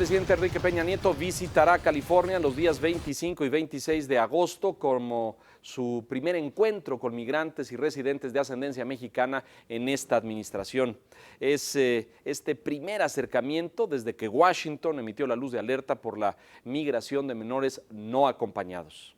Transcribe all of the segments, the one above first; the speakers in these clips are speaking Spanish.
presidente Enrique Peña Nieto visitará California los días 25 y 26 de agosto como su primer encuentro con migrantes y residentes de ascendencia mexicana en esta administración. Es este primer acercamiento desde que Washington emitió la luz de alerta por la migración de menores no acompañados.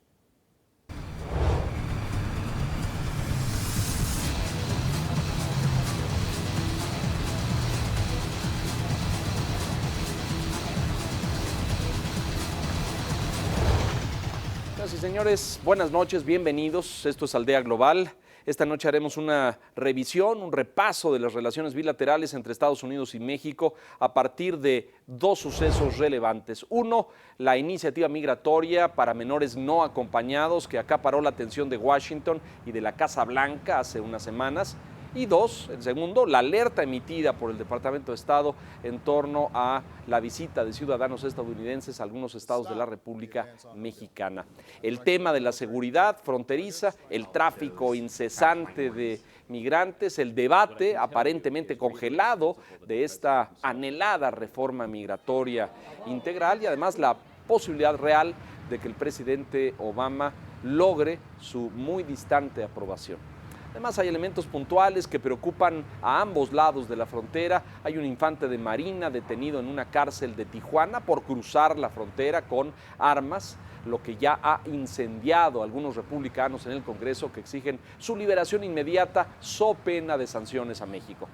Señoras y señores, buenas noches, bienvenidos. Esto es Aldea Global. Esta noche haremos una revisión, un repaso de las relaciones bilaterales entre Estados Unidos y México a partir de dos sucesos relevantes. Uno, la iniciativa migratoria para menores no acompañados que acaparó la atención de Washington y de la Casa Blanca hace unas semanas. Y dos, el segundo, la alerta emitida por el Departamento de Estado en torno a la visita de ciudadanos estadounidenses a algunos estados de la República Mexicana. El tema de la seguridad fronteriza, el tráfico incesante de migrantes, el debate aparentemente congelado de esta anhelada reforma migratoria integral y además la posibilidad real de que el presidente Obama logre su muy distante aprobación. Además, hay elementos puntuales que preocupan a ambos lados de la frontera. Hay un infante de Marina detenido en una cárcel de Tijuana por cruzar la frontera con armas, lo que ya ha incendiado a algunos republicanos en el Congreso que exigen su liberación inmediata so pena de sanciones a México.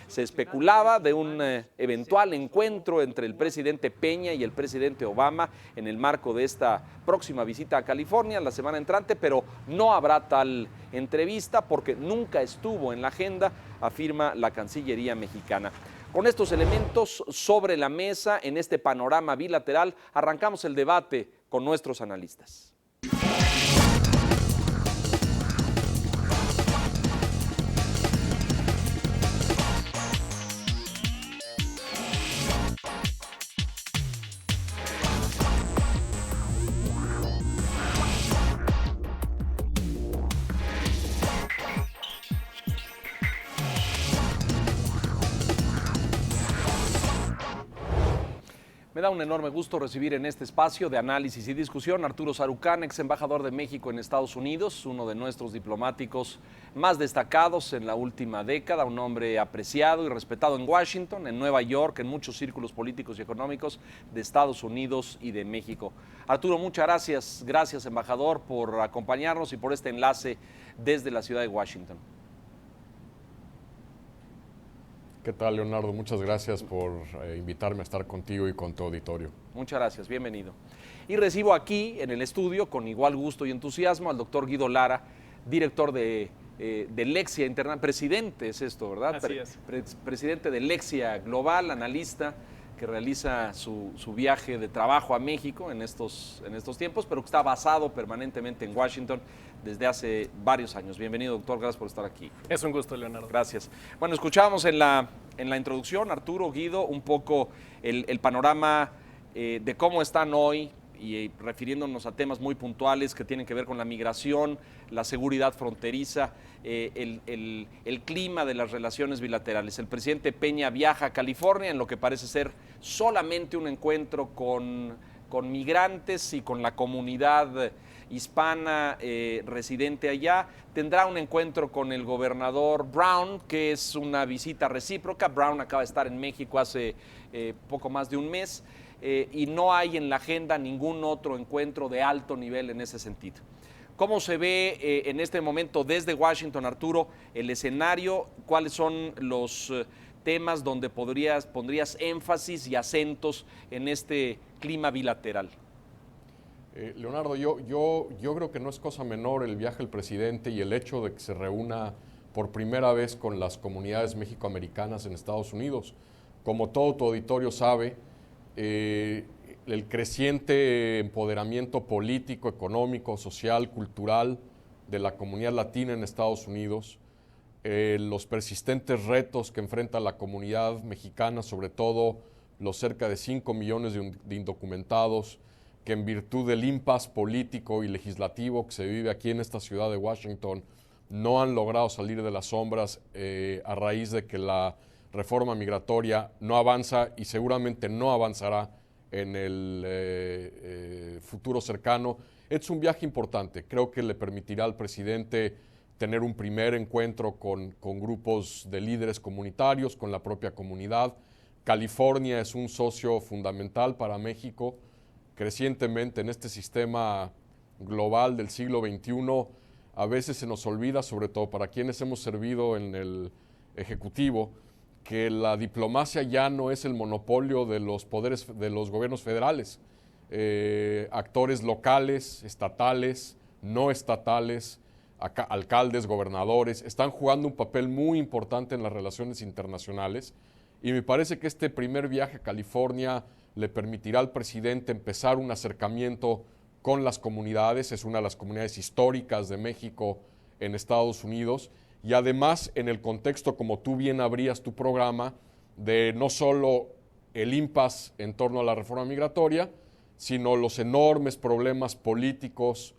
Se especulaba de un eventual encuentro entre el presidente Peña y el presidente Obama en el marco de esta próxima visita a California la semana entrante, pero no habrá tal entrevista porque nunca estuvo en la agenda, afirma la Cancillería mexicana. Con estos elementos sobre la mesa en este panorama bilateral, arrancamos el debate con nuestros analistas. Me da un enorme gusto recibir en este espacio de análisis y discusión a Arturo Sarucán, ex embajador de México en Estados Unidos, uno de nuestros diplomáticos más destacados en la última década, un hombre apreciado y respetado en Washington, en Nueva York, en muchos círculos políticos y económicos de Estados Unidos y de México. Arturo, muchas gracias. Gracias, embajador, por acompañarnos y por este enlace desde la ciudad de Washington. ¿Qué tal, Leonardo? Muchas gracias por invitarme a estar contigo y con tu auditorio. Muchas gracias, bienvenido. Y recibo aquí en el estudio, con igual gusto y entusiasmo, al doctor Guido Lara, director de Lexia Internacional, presidente es esto, ¿verdad? Así es. Presidente de Lexia Global, analista que realiza su viaje de trabajo a México en estos tiempos, pero que está basado permanentemente en Washington desde hace varios años. Bienvenido, doctor, gracias por estar aquí. Es un gusto, Leonardo. Gracias. Bueno, escuchábamos en la introducción, Arturo, Guido, un poco el panorama de cómo están hoy y refiriéndonos a temas muy puntuales que tienen que ver con la migración, la seguridad fronteriza, el clima de las relaciones bilaterales. El presidente Peña viaja a California en lo que parece ser solamente un encuentro con migrantes y con la comunidad hispana residente allá. Tendrá un encuentro con el gobernador Brown, que es una visita recíproca. Brown acaba de estar en México hace poco más de un mes. Y no hay en la agenda ningún otro encuentro de alto nivel en ese sentido. ¿Cómo se ve en este momento desde Washington, Arturo, el escenario? ¿Cuáles son los temas donde pondrías énfasis y acentos en este clima bilateral? Leonardo, yo creo que no es cosa menor el viaje del presidente y el hecho de que se reúna por primera vez con las comunidades mexicoamericanas en Estados Unidos. Como todo tu auditorio sabe, el creciente empoderamiento político, económico, social, cultural de la comunidad latina en Estados Unidos, los persistentes retos que enfrenta la comunidad mexicana, sobre todo los cerca de 5 millones de indocumentados, que en virtud del impasse político y legislativo que se vive aquí en esta ciudad de Washington, no han logrado salir de las sombras a raíz de que la reforma migratoria no avanza y seguramente no avanzará en el futuro cercano. Es un viaje importante, creo que le permitirá al presidente tener un primer encuentro con grupos de líderes comunitarios, con la propia comunidad. California es un socio fundamental para México. Crecientemente en este sistema global del siglo XXI, a veces se nos olvida, sobre todo para quienes hemos servido en el Ejecutivo, que la diplomacia ya no es el monopolio de los poderes, de los gobiernos federales. Actores locales, estatales, no estatales, alcaldes, gobernadores, están jugando un papel muy importante en las relaciones internacionales, y me parece que este primer viaje a California le permitirá al presidente empezar un acercamiento con las comunidades. Es una de las comunidades históricas de México en Estados Unidos, y además en el contexto, como tú bien abrías tu programa, de no solo el impasse en torno a la reforma migratoria, sino los enormes problemas políticos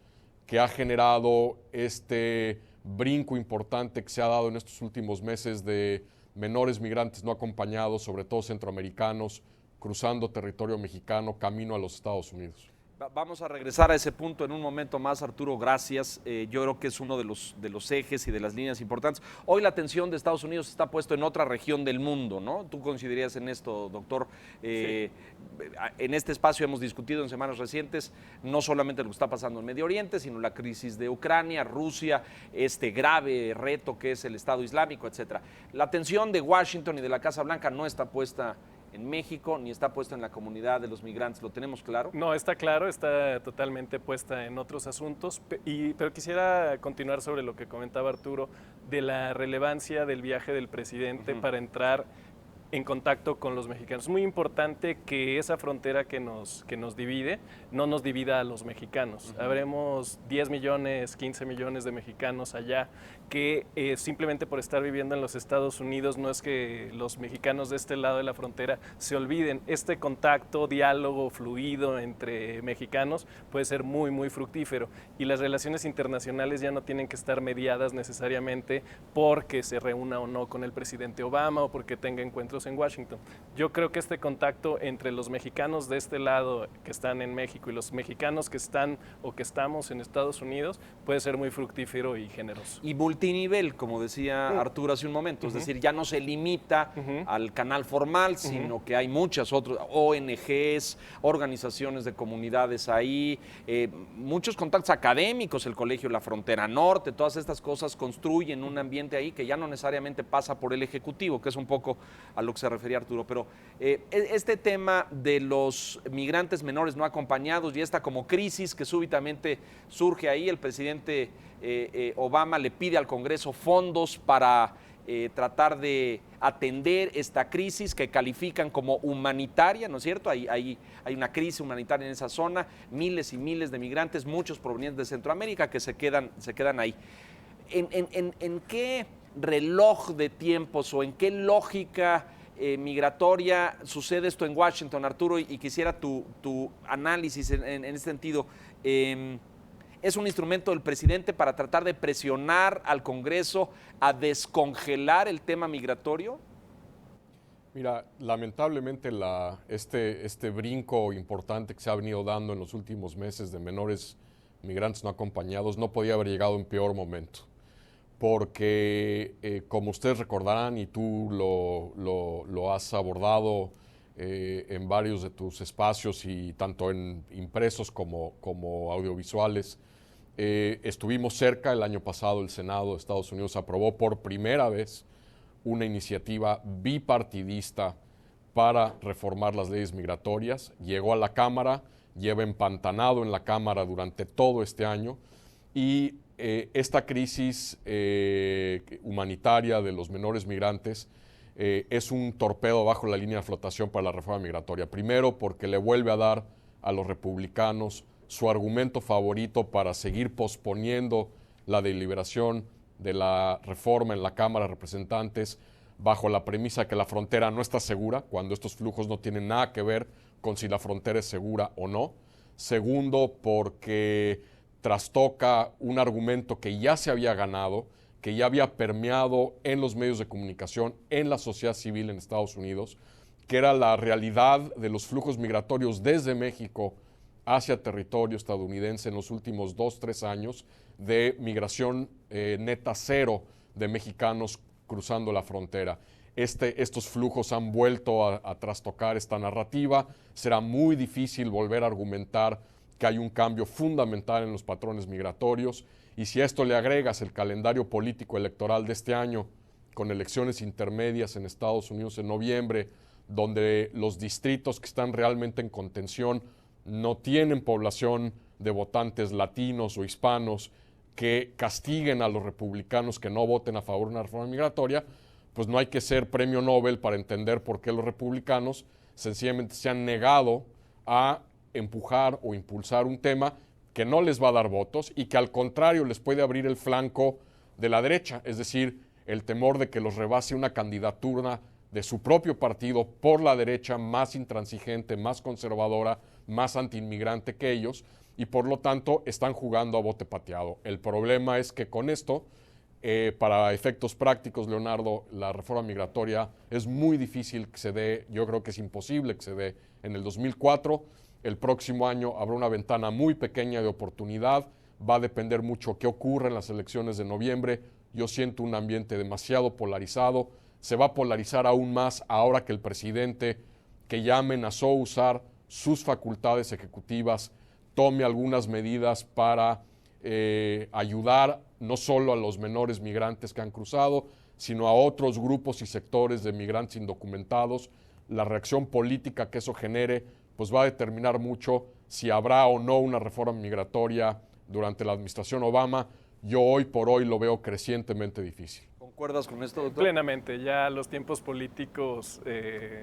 que ha generado este brinco importante que se ha dado en estos últimos meses de menores migrantes no acompañados, sobre todo centroamericanos, cruzando territorio mexicano camino a los Estados Unidos. Vamos a regresar a ese punto en un momento más, Arturo, gracias. Yo creo que es uno de los ejes y de las líneas importantes. Hoy la atención de Estados Unidos está puesta en otra región del mundo, ¿no? ¿Tú coincidirías en esto, doctor? Sí. En este espacio hemos discutido en semanas recientes no solamente lo que está pasando en Medio Oriente, sino la crisis de Ucrania, Rusia, este grave reto que es el Estado Islámico, etcétera. La atención de Washington y de la Casa Blanca no está puesta en México, ni está puesta en la comunidad de los migrantes, ¿lo tenemos claro? No, está claro, está totalmente puesta en otros asuntos, pero quisiera continuar sobre lo que comentaba Arturo, de la relevancia del viaje del presidente para entrar en contacto con los mexicanos. Es muy importante que esa frontera que nos divide no nos divida a los mexicanos. Habremos 10 millones, 15 millones de mexicanos allá que simplemente por estar viviendo en los Estados Unidos no es que los mexicanos de este lado de la frontera se olviden. Este contacto, diálogo fluido entre mexicanos puede ser muy, muy fructífero, y las relaciones internacionales ya no tienen que estar mediadas necesariamente porque se reúna o no con el presidente Obama o porque tenga encuentros en Washington. Yo creo que este contacto entre los mexicanos de este lado que están en México y los mexicanos que están o que estamos en Estados Unidos puede ser muy fructífero y generoso. Y multinivel, como decía Arturo hace un momento, es decir, ya no se limita al canal formal, sino que hay muchas otras ONGs, organizaciones de comunidades ahí, muchos contactos académicos, el Colegio La Frontera Norte, todas estas cosas construyen un ambiente ahí que ya no necesariamente pasa por el Ejecutivo, que es un poco a lo que se refería Arturo, pero este tema de los migrantes menores no acompañados y esta como crisis que súbitamente surge ahí, el presidente Obama le pide al Congreso fondos para tratar de atender esta crisis que califican como humanitaria, ¿no es cierto? Hay una crisis humanitaria en esa zona, miles y miles de migrantes, muchos provenientes de Centroamérica que se quedan ahí. ¿En qué reloj de tiempos o en qué lógica migratoria sucede esto en Washington, Arturo? Y quisiera tu análisis en ese sentido. ¿Es un instrumento del presidente para tratar de presionar al Congreso a descongelar el tema migratorio? Mira, lamentablemente este brinco importante que se ha venido dando en los últimos meses de menores migrantes no acompañados no podía haber llegado en peor momento. Porque, como ustedes recordarán, y tú lo has abordado en varios de tus espacios, y tanto en impresos como audiovisuales, estuvimos cerca. El año pasado el Senado de Estados Unidos aprobó por primera vez una iniciativa bipartidista para reformar las leyes migratorias. Llegó a la Cámara, lleva empantanado en la Cámara durante todo este año, y esta crisis humanitaria de los menores migrantes es un torpedo bajo la línea de flotación para la reforma migratoria. Primero, porque le vuelve a dar a los republicanos su argumento favorito para seguir posponiendo la deliberación de la reforma en la Cámara de Representantes, bajo la premisa que la frontera no está segura, cuando estos flujos no tienen nada que ver con si la frontera es segura o no. Segundo, porque trastoca un argumento que ya se había ganado, que ya había permeado en los medios de comunicación, en la sociedad civil en Estados Unidos, que era la realidad de los flujos migratorios desde México hacia territorio estadounidense en los últimos 2-3 años, de migración neta cero de mexicanos cruzando la frontera. Estos flujos han vuelto a trastocar esta narrativa. Será muy difícil volver a argumentar que hay un cambio fundamental en los patrones migratorios. Y si a esto le agregas el calendario político electoral de este año, con elecciones intermedias en Estados Unidos en noviembre, donde los distritos que están realmente en contención no tienen población de votantes latinos o hispanos que castiguen a los republicanos que no voten a favor de una reforma migratoria, pues no hay que ser premio Nobel para entender por qué los republicanos sencillamente se han negado a empujar o impulsar un tema que no les va a dar votos y que al contrario les puede abrir el flanco de la derecha, es decir, el temor de que los rebase una candidatura de su propio partido por la derecha más intransigente, más conservadora, más antiinmigrante que ellos, y por lo tanto están jugando a bote pateado. El problema es que con esto, para efectos prácticos, Leonardo, la reforma migratoria es muy difícil que se dé, yo creo que es imposible que se dé en el 2004. El próximo año habrá una ventana muy pequeña de oportunidad, va a depender mucho qué ocurre en las elecciones de noviembre. Yo siento un ambiente demasiado polarizado, se va a polarizar aún más ahora que el presidente, que ya amenazó usar sus facultades ejecutivas, tome algunas medidas para ayudar no solo a los menores migrantes que han cruzado, sino a otros grupos y sectores de migrantes indocumentados. La reacción política que eso genere pues va a determinar mucho si habrá o no una reforma migratoria durante la administración Obama. Yo hoy por hoy lo veo crecientemente difícil. ¿Concuerdas con esto, doctor? Plenamente, ya los tiempos políticos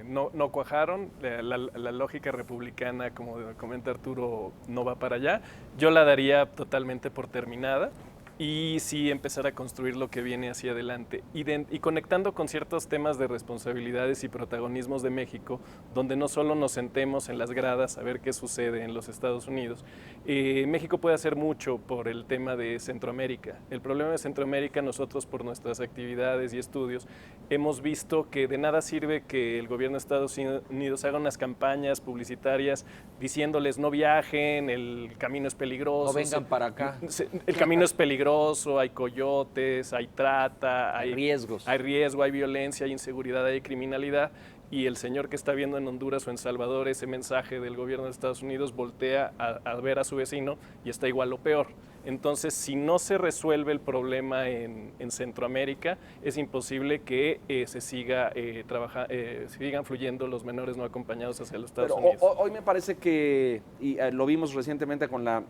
no cuajaron, la lógica republicana, como comenta Arturo, no va para allá. Yo la daría totalmente por terminada y sí empezar a construir lo que viene hacia adelante y conectando con ciertos temas de responsabilidades y protagonismos de México, donde no solo nos sentemos en las gradas a ver qué sucede en los Estados Unidos. México puede hacer mucho por el tema de Centroamérica. El problema de Centroamérica, nosotros por nuestras actividades y estudios hemos visto que de nada sirve que el gobierno de Estados Unidos haga unas campañas publicitarias diciéndoles no viajen, el camino es peligroso. No vengan para acá. El camino es peligroso, hay coyotes, hay trata, hay riesgos. Hay riesgo, hay violencia, hay inseguridad, hay criminalidad. Y el señor que está viendo en Honduras o en Salvador ese mensaje del gobierno de Estados Unidos voltea a ver a su vecino y está igual o peor. Entonces, si no se resuelve el problema en Centroamérica, es imposible que sigan fluyendo los menores no acompañados hacia los Estados Unidos. Hoy me parece que, y lo vimos recientemente con la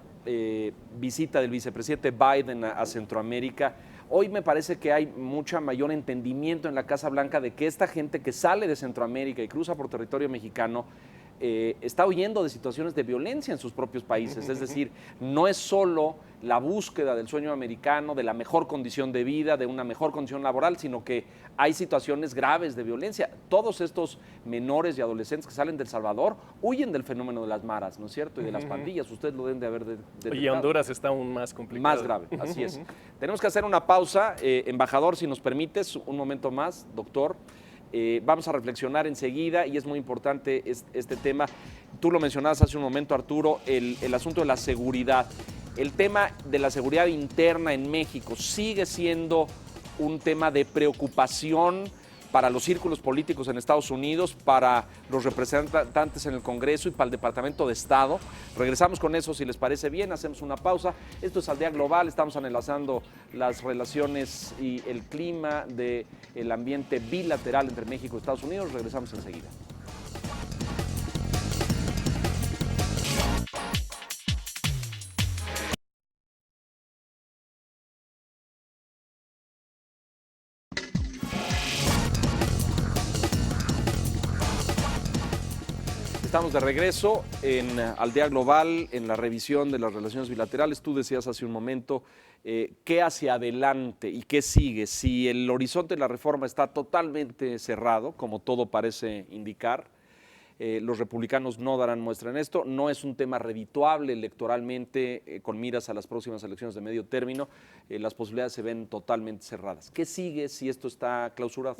visita del vicepresidente Biden a Centroamérica, hoy me parece que hay mucho mayor entendimiento en la Casa Blanca de que esta gente que sale de Centroamérica y cruza por territorio mexicano está huyendo de situaciones de violencia en sus propios países. Es decir, no es solo la búsqueda del sueño americano, de la mejor condición de vida, de una mejor condición laboral, sino que hay situaciones graves de violencia. Todos estos menores y adolescentes que salen de El Salvador huyen del fenómeno de las maras, ¿no es cierto? Y de las pandillas. Ustedes lo deben de haber detectado. Y Honduras está aún más complicado. Más grave, así es. Tenemos que hacer una pausa. Embajador, si nos permites, un momento más, doctor. Vamos a reflexionar enseguida y es muy importante este tema. Tú lo mencionabas hace un momento, Arturo, el asunto de la seguridad. El tema de la seguridad interna en México sigue siendo un tema de preocupación para los círculos políticos en Estados Unidos, para los representantes en el Congreso y para el Departamento de Estado. Regresamos con eso, si les parece bien, hacemos una pausa. Esto es Aldea Global, estamos analizando las relaciones y el clima del ambiente bilateral entre México y Estados Unidos. Regresamos enseguida. Estamos de regreso en Aldea Global, en la revisión de las relaciones bilaterales. Tú decías hace un momento, ¿qué hacia adelante y qué sigue? Si el horizonte de la reforma está totalmente cerrado, como todo parece indicar, los republicanos no darán muestra en esto. No es un tema redituable electoralmente con miras a las próximas elecciones de medio término. Las posibilidades se ven totalmente cerradas. ¿Qué sigue si esto está clausurado?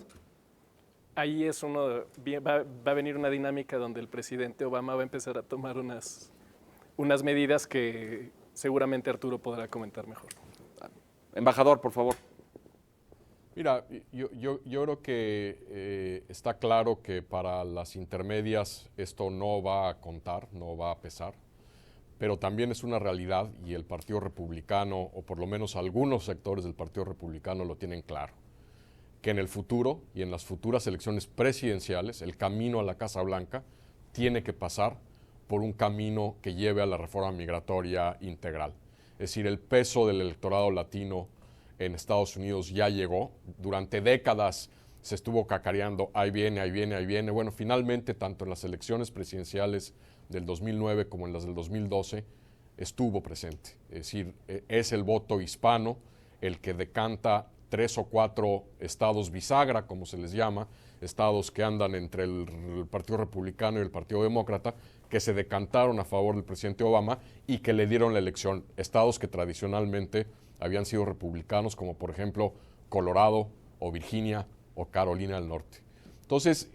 ahí es va a venir una dinámica donde el presidente Obama va a empezar a tomar unas medidas que seguramente Arturo podrá comentar mejor. Embajador, por favor. Mira, yo creo que está claro que para las intermedias esto no va a contar, no va a pesar, pero también es una realidad y el Partido Republicano, o por lo menos algunos sectores del Partido Republicano lo tienen claro, que en el futuro y en las futuras elecciones presidenciales el camino a la Casa Blanca tiene que pasar por un camino que lleve a la reforma migratoria integral. Es decir, el peso del electorado latino en Estados Unidos ya llegó. Durante décadas se estuvo cacareando, ahí viene, ahí viene, ahí viene. Bueno, finalmente, tanto en las elecciones presidenciales del 2009 como en las del 2012, estuvo presente. Es decir, es el voto hispano el que decanta 3 o 4 estados bisagra, como se les llama, estados que andan entre el Partido Republicano y el Partido Demócrata, que se decantaron a favor del presidente Obama y que le dieron la elección. Estados que tradicionalmente habían sido republicanos, como por ejemplo Colorado o Virginia o Carolina del Norte. Entonces,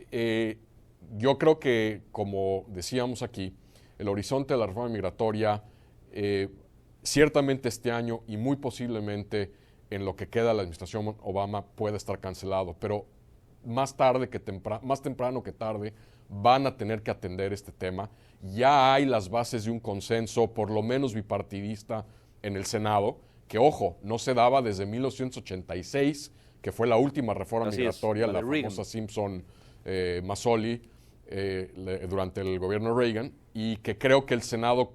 yo creo que, como decíamos aquí, el horizonte de la reforma migratoria, ciertamente este año y muy posiblemente en lo que queda de la administración Obama puede estar cancelado, pero más temprano que tarde van a tener que atender este tema. Ya hay las bases de un consenso, por lo menos bipartidista, en el Senado, que, ojo, no se daba desde 1986, que fue la última reforma migratoria, la famosa Simpson-Mazzoli, durante el gobierno de Reagan, y que creo que el Senado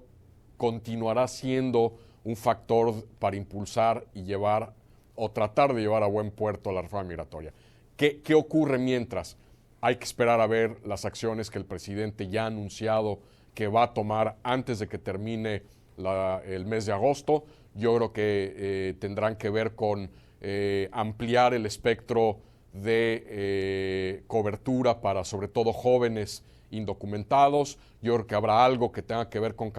continuará siendo un factor para impulsar y llevar, o tratar de llevar a buen puerto la reforma migratoria. ¿Qué ocurre mientras? Hay que esperar a ver las acciones que el presidente ya ha anunciado que va a tomar antes de que termine el mes de agosto. Yo creo que tendrán que ver con ampliar el espectro de cobertura para sobre todo jóvenes indocumentados. Yo creo que habrá algo que tenga que ver con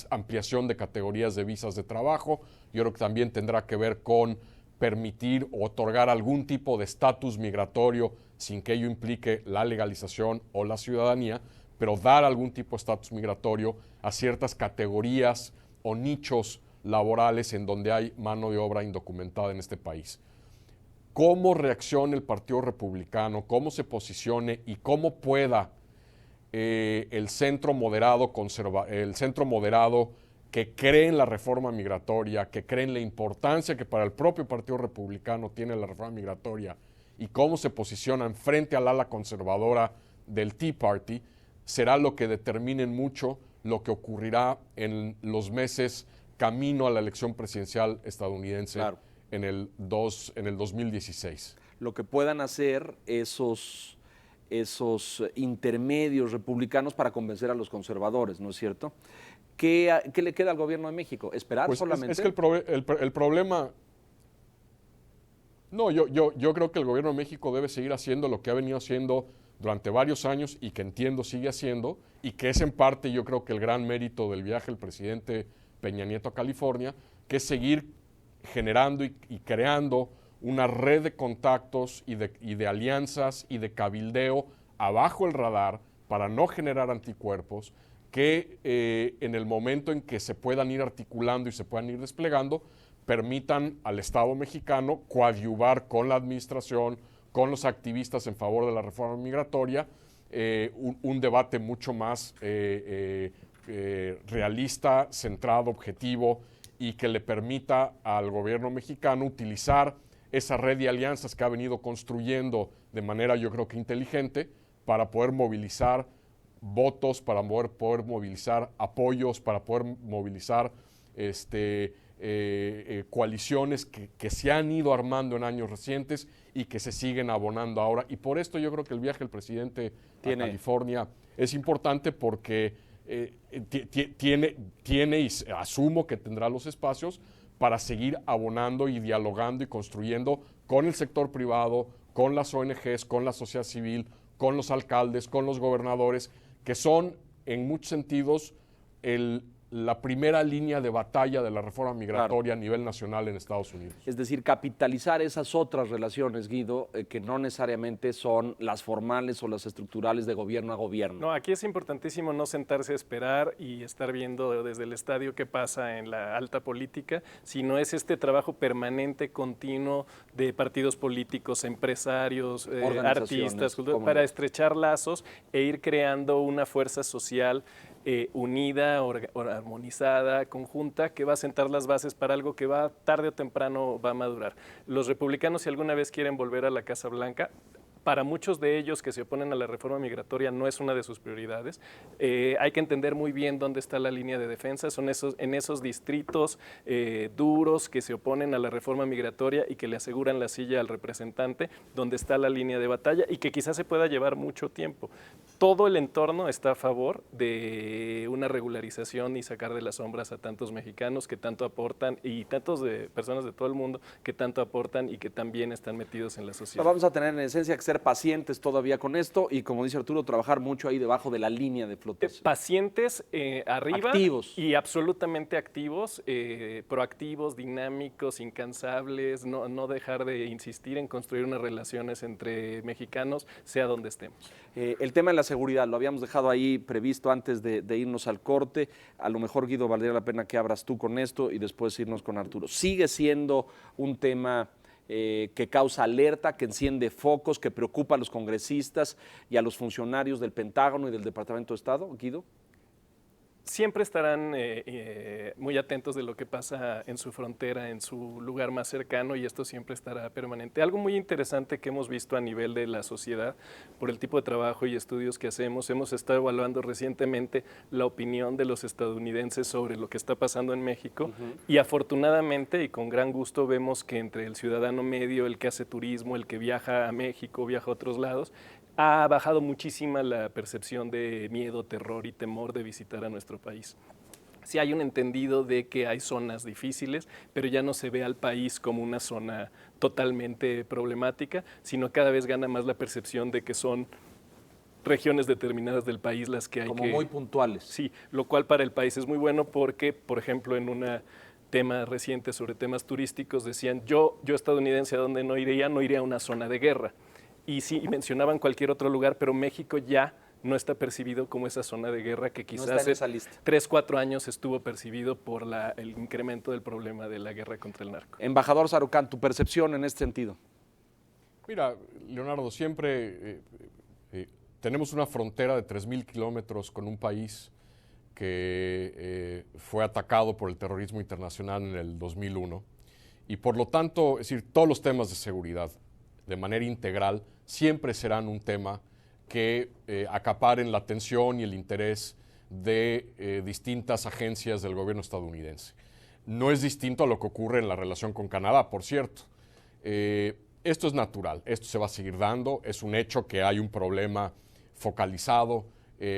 ampliación de categorías de visas de trabajo. Yo creo que también tendrá que ver con permitir o otorgar algún tipo de estatus migratorio sin que ello implique la legalización o la ciudadanía, pero dar algún tipo de estatus migratorio a ciertas categorías o nichos laborales en donde hay mano de obra indocumentada en este país. Cómo reaccione el Partido Republicano, cómo se posicione y cómo pueda el centro moderado que cree en la reforma migratoria, que cree en la importancia que para el propio Partido Republicano tiene la reforma migratoria y cómo se posicionan frente al ala conservadora del Tea Party, será lo que determine mucho lo que ocurrirá en los meses camino a la elección presidencial estadounidense, claro, en el 2016. Lo que puedan hacer esos intermedios republicanos para convencer a los conservadores, ¿no es cierto? ¿Qué le queda al gobierno de México? ¿Esperar pues solamente? Es que el problema... No, yo creo que el gobierno de México debe seguir haciendo lo que ha venido haciendo durante varios años y que entiendo sigue haciendo, y que es en parte yo creo que el gran mérito del viaje del presidente Peña Nieto a California, que es seguir generando y creando una red de contactos y de alianzas y de cabildeo abajo el radar para no generar anticuerpos que en el momento en que se puedan ir articulando y se puedan ir desplegando, permitan al Estado mexicano coadyuvar con la administración, con los activistas en favor de la reforma migratoria, un debate mucho más realista, centrado, objetivo, y que le permita al gobierno mexicano utilizar esa red de alianzas que ha venido construyendo de manera, yo creo que inteligente, para poder movilizar votos, para poder movilizar apoyos, para poder movilizar coaliciones que se han ido armando en años recientes y que se siguen abonando ahora. Y por esto yo creo que el viaje del presidente a California es importante, porque tiene y asumo que tendrá los espacios para seguir abonando y dialogando y construyendo con el sector privado, con las ONGs, con la sociedad civil, con los alcaldes, con los gobernadores, que son en muchos sentidos el la primera línea de batalla de la reforma migratoria a nivel nacional en Estados Unidos. Es decir, capitalizar esas otras relaciones, Guido, que no necesariamente son las formales o las estructurales de gobierno a gobierno. No, aquí es importantísimo no sentarse a esperar y estar viendo desde el estadio qué pasa en la alta política, sino es este trabajo permanente, continuo de partidos políticos, empresarios, artistas, para estrechar lazos e ir creando una fuerza social unida, armonizada, conjunta, que va a sentar las bases para algo que va tarde o temprano va a madurar. Los republicanos, si alguna vez quieren volver a la Casa Blanca, para muchos de ellos que se oponen a la reforma migratoria no es una de sus prioridades. Hay que entender muy bien dónde está la línea de defensa. Son en esos distritos duros que se oponen a la reforma migratoria y que le aseguran la silla al representante, donde está la línea de batalla y que quizás se pueda llevar mucho tiempo. Todo el entorno está a favor de una regularización y sacar de las sombras a tantos mexicanos que tanto aportan y tantos de personas de todo el mundo que tanto aportan y que también están metidos en la sociedad. Vamos a tener en esencia que ser pacientes todavía con esto y, como dice Arturo, trabajar mucho ahí debajo de la línea de flotación. Pacientes arriba activos. Y absolutamente activos, proactivos, dinámicos, incansables, no dejar de insistir en construir unas relaciones entre mexicanos, sea donde estemos. El tema de la seguridad, lo habíamos dejado ahí previsto antes de irnos al corte. A lo mejor, Guido, valdría la pena que abras tú con esto y después irnos con Arturo. ¿Sigue siendo un tema que causa alerta, que enciende focos, que preocupa a los congresistas y a los funcionarios del Pentágono y del Departamento de Estado, Guido? Siempre estarán muy atentos de lo que pasa en su frontera, en su lugar más cercano, y esto siempre estará permanente. Algo muy interesante que hemos visto a nivel de la sociedad, por el tipo de trabajo y estudios que hacemos, hemos estado evaluando recientemente la opinión de los estadounidenses sobre lo que está pasando en México, y afortunadamente y con gran gusto vemos que entre el ciudadano medio, el que hace turismo, el que viaja a México, viaja a otros lados, ha bajado muchísima la percepción de miedo, terror y temor de visitar a nuestro país. Sí hay un entendido de que hay zonas difíciles, pero ya no se ve al país como una zona totalmente problemática, sino cada vez gana más la percepción de que son regiones determinadas del país las que hay como muy puntuales. Sí, lo cual para el país es muy bueno porque, por ejemplo, en un tema reciente sobre temas turísticos decían, yo estadounidense, ¿a dónde no iría a una zona de guerra? Y sí, mencionaban cualquier otro lugar, pero México ya no está percibido como esa zona de guerra que quizás hace 3, 4 años estuvo percibido por el incremento del problema de la guerra contra el narco. Embajador Sarucán, tu percepción en este sentido. Mira, Leonardo, siempre tenemos una frontera de 3,000 kilómetros con un país que fue atacado por el terrorismo internacional en el 2001 y por lo tanto, es decir, todos los temas de seguridad de manera integral siempre serán un tema que acaparen la atención y el interés de distintas agencias del gobierno estadounidense. No es distinto a lo que ocurre en la relación con Canadá, por cierto. Esto es natural, esto se va a seguir dando, es un hecho que hay un problema focalizado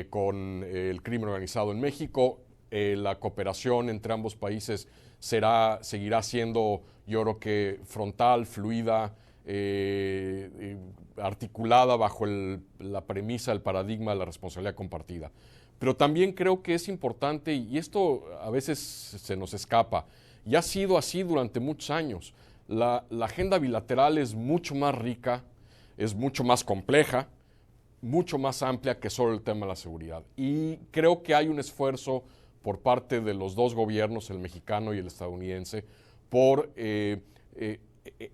con el crimen organizado en México. La cooperación entre ambos países seguirá siendo, yo creo que frontal, fluida, articulada bajo la premisa, el paradigma de la responsabilidad compartida. Pero también creo que es importante, y esto a veces se nos escapa, y ha sido así durante muchos años. La agenda bilateral es mucho más rica, es mucho más compleja, mucho más amplia que solo el tema de la seguridad. Y creo que hay un esfuerzo por parte de los dos gobiernos, el mexicano y el estadounidense, por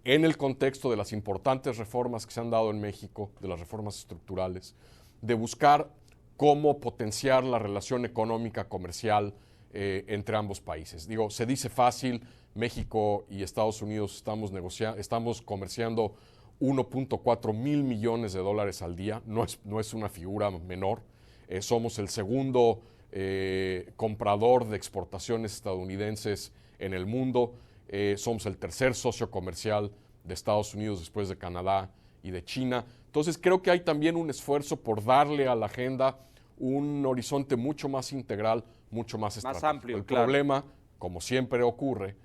en el contexto de las importantes reformas que se han dado en México, de las reformas estructurales, de buscar cómo potenciar la relación económica, comercial entre ambos países. Digo, se dice fácil, México y Estados Unidos estamos comerciando 1.4 mil millones de dólares al día, no es una figura menor. Somos el segundo comprador de exportaciones estadounidenses en el mundo. Somos el tercer socio comercial de Estados Unidos después de Canadá y de China. Entonces creo que hay también un esfuerzo por darle a la agenda un horizonte mucho más integral, mucho más estratégico. Más amplio, el claro. problema, como siempre ocurre,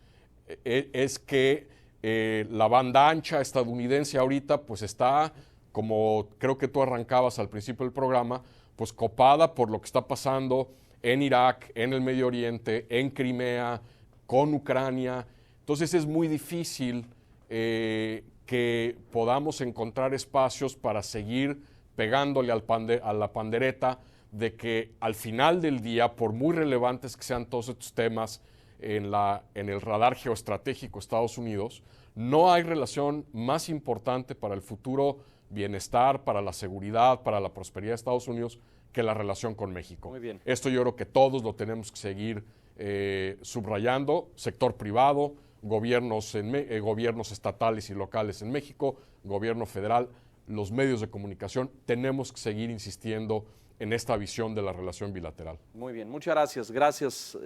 es que la banda ancha estadounidense ahorita pues está, como creo que tú arrancabas al principio del programa, pues copada por lo que está pasando en Irak, en el Medio Oriente, en Crimea, con Ucrania. Entonces es muy difícil que podamos encontrar espacios para seguir pegándole a la pandereta de que al final del día, por muy relevantes que sean todos estos temas en el radar geoestratégico de Estados Unidos, no hay relación más importante para el futuro bienestar, para la seguridad, para la prosperidad de Estados Unidos que la relación con México. Muy bien. Esto yo creo que todos lo tenemos que seguir subrayando, sector privado, gobiernos estatales y locales en México, gobierno federal, los medios de comunicación, tenemos que seguir insistiendo en esta visión de la relación bilateral. Muy bien, muchas gracias. Gracias,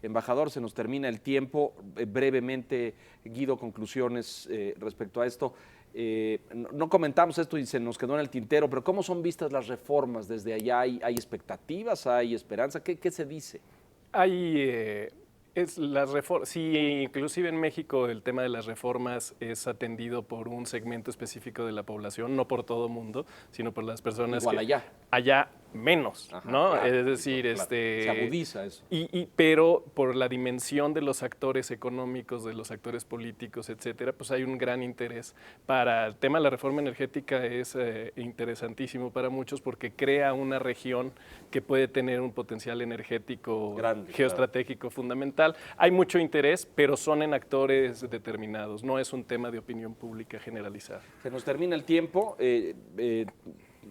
embajador. Se nos termina el tiempo. Brevemente, Guido, conclusiones respecto a esto. No comentamos esto y se nos quedó en el tintero, pero ¿cómo son vistas las reformas desde allá? ¿Hay expectativas? ¿Hay esperanza? ¿Qué se dice? Sí, inclusive en México el tema de las reformas es atendido por un segmento específico de la población, no por todo mundo, sino por las personas Igual allá. Allá menos, Ajá, ¿no? claro, Es decir, claro. Se agudiza eso. Pero por la dimensión de los actores económicos, de los actores políticos, etcétera, pues hay un gran interés para el tema de la reforma energética. Es interesantísimo para muchos porque crea una región que puede tener un potencial energético grande, geoestratégico fundamental. Hay mucho interés, pero son en actores determinados, no es un tema de opinión pública generalizada. Se nos termina el tiempo.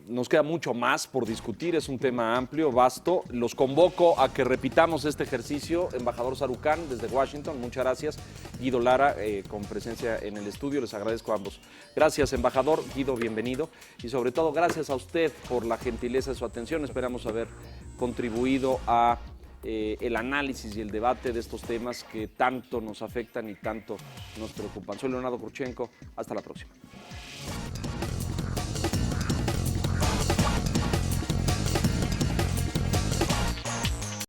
Nos queda mucho más por discutir, es un tema amplio, vasto. Los convoco a que repitamos este ejercicio. Embajador Sarucán, desde Washington, muchas gracias. Guido Lara, con presencia en el estudio, les agradezco a ambos. Gracias, embajador. Guido, bienvenido. Y sobre todo, gracias a usted por la gentileza de su atención. Esperamos haber contribuido a el análisis y el debate de estos temas que tanto nos afectan y tanto nos preocupan. Soy Leonardo Kurchenko. Hasta la próxima.